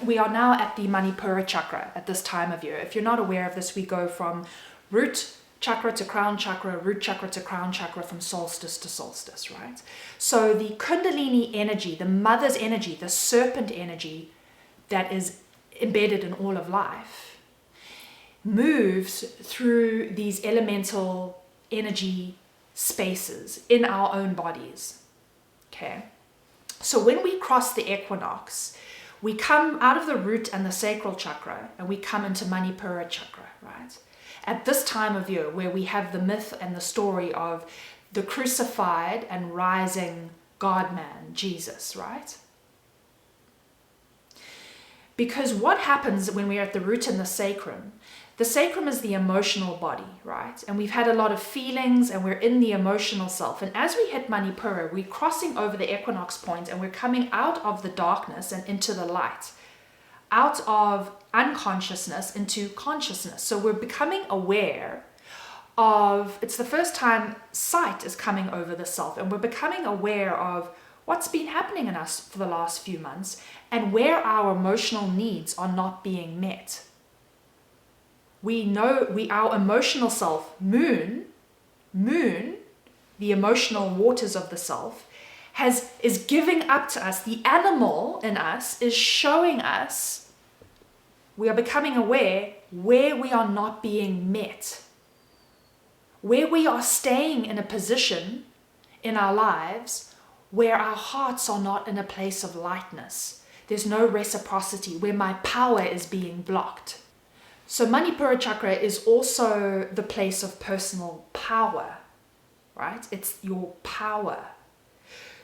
we are now at the manipura chakra at this time of year. If you're not aware of this, we go from root chakra to crown chakra, root chakra to crown chakra, from solstice to solstice, right? So the Kundalini energy, the mother's energy, the serpent energy that is embedded in all of life, moves through these elemental energy spaces in our own bodies. Okay? So when we cross the equinox, we come out of the root and the sacral chakra and we come into manipura chakra, right? At this time of year where we have the myth and the story of the crucified and rising God-man, Jesus, right? Because what happens when we're at the root and the sacrum is the emotional body, right? And we've had a lot of feelings and we're in the emotional self. And as we hit manipura, we're crossing over the equinox point and we're coming out of the darkness and into the light, out of unconsciousness into consciousness. So we're becoming aware of, it's the first time sight is coming over the self, and we're becoming aware of what's been happening in us for the last few months and where our emotional needs are not being met. We know our emotional self, moon, the emotional waters of the self, is giving up to us. The animal in us is showing us, we are becoming aware where we are not being met, where we are staying in a position in our lives where our hearts are not in a place of lightness. There's no reciprocity, where my power is being blocked. So Manipura chakra is also the place of personal power, right? It's your power.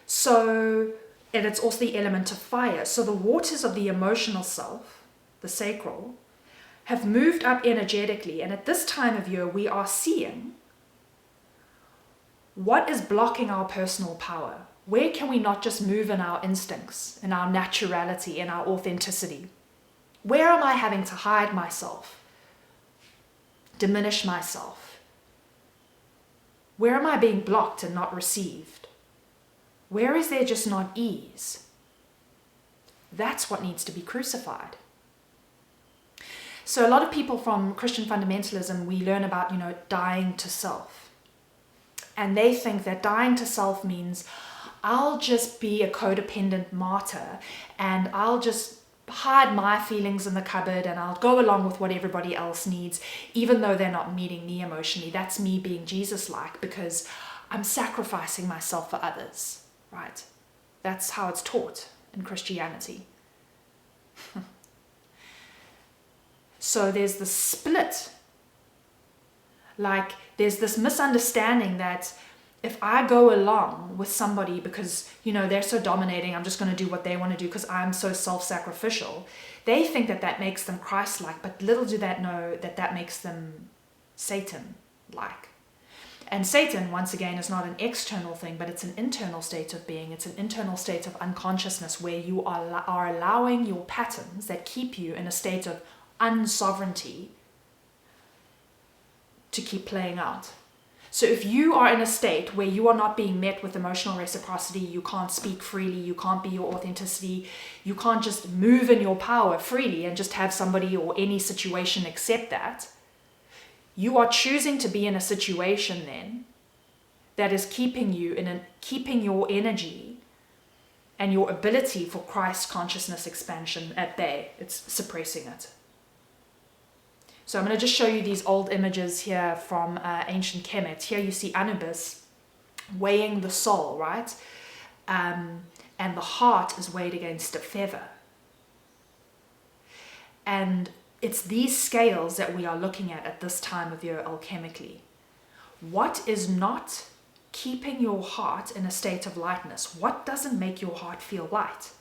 So, and it's also the element of fire. So the waters of the emotional self, the sacral, have moved up energetically. And at this time of year, we are seeing what is blocking our personal power. Where can we not just move in our instincts, in our naturality, in our authenticity? Where am I having to hide myself? Diminish myself? Where am I being blocked and not received? Where is there just not ease? That's what needs to be crucified. So a lot of people from Christian fundamentalism, we learn about, dying to self. And they think that dying to self means I'll just be a codependent martyr and I'll just hide my feelings in the cupboard and I'll go along with what everybody else needs, even though they're not meeting me emotionally. That's me being Jesus-like because I'm sacrificing myself for others, right? That's how it's taught in Christianity. So there's the split. Like there's this misunderstanding that if I go along with somebody because, they're so dominating, I'm just going to do what they want to do because I'm so self-sacrificial, they think that makes them Christ-like, but little do they know that makes them Satan-like. And Satan, once again, is not an external thing, but it's an internal state of being. It's an internal state of unconsciousness where you are allowing your patterns that keep you in a state of unsovereignty to keep playing out. So if you are in a state where you are not being met with emotional reciprocity, you can't speak freely, you can't be your authenticity, you can't just move in your power freely and just have somebody or any situation accept that, you are choosing to be in a situation then that is keeping your energy and your ability for Christ consciousness expansion at bay. It's suppressing it. So I'm going to just show you these old images here from ancient Kemet. Here you see Anubis weighing the soul, right? And the heart is weighed against a feather. And it's these scales that we are looking at this time of year alchemically. What is not keeping your heart in a state of lightness? What doesn't make your heart feel light?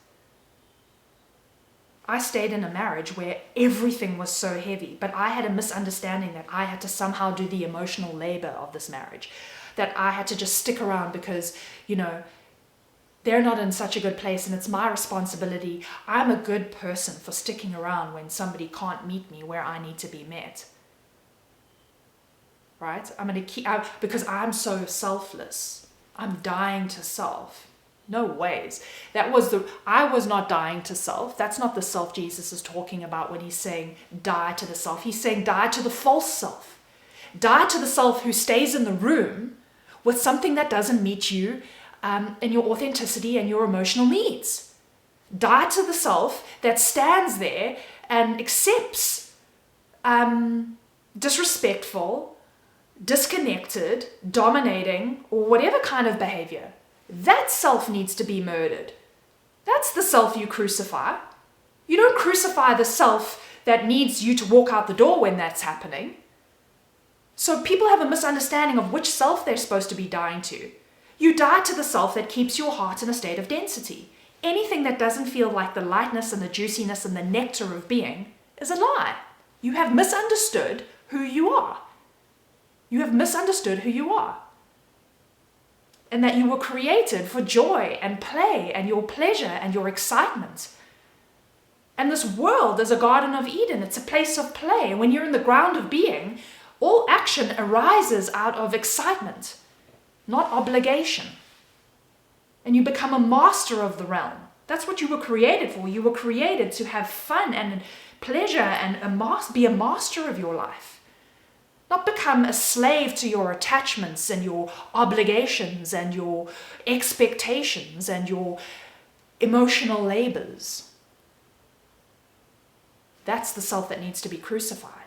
I stayed in a marriage where everything was so heavy, but I had a misunderstanding that I had to somehow do the emotional labor of this marriage, that I had to just stick around because, they're not in such a good place and it's my responsibility. I'm a good person for sticking around when somebody can't meet me where I need to be met. Right? I'm going to keep out because I'm so selfless. I'm dying to self. No ways. I was not dying to self. That's not the self Jesus is talking about when he's saying die to the self. He's saying die to the false self. Die to the self who stays in the room with something that doesn't meet you in your authenticity and your emotional needs. Die to the self that stands there and accepts disrespectful, disconnected, dominating, or whatever kind of behavior. That self needs to be murdered. That's the self you crucify. You don't crucify the self that needs you to walk out the door when that's happening. So people have a misunderstanding of which self they're supposed to be dying to. You die to the self that keeps your heart in a state of density. Anything that doesn't feel like the lightness and the juiciness and the nectar of being is a lie. You have misunderstood who you are. You have misunderstood who you are. And that you were created for joy and play and your pleasure and your excitement. And this world is a Garden of Eden. It's a place of play. And when you're in the ground of being, all action arises out of excitement, not obligation. And you become a master of the realm. That's what you were created for. You were created to have fun and pleasure and be a master of your life. Not become a slave to your attachments and your obligations and your expectations and your emotional labors. That's the self that needs to be crucified.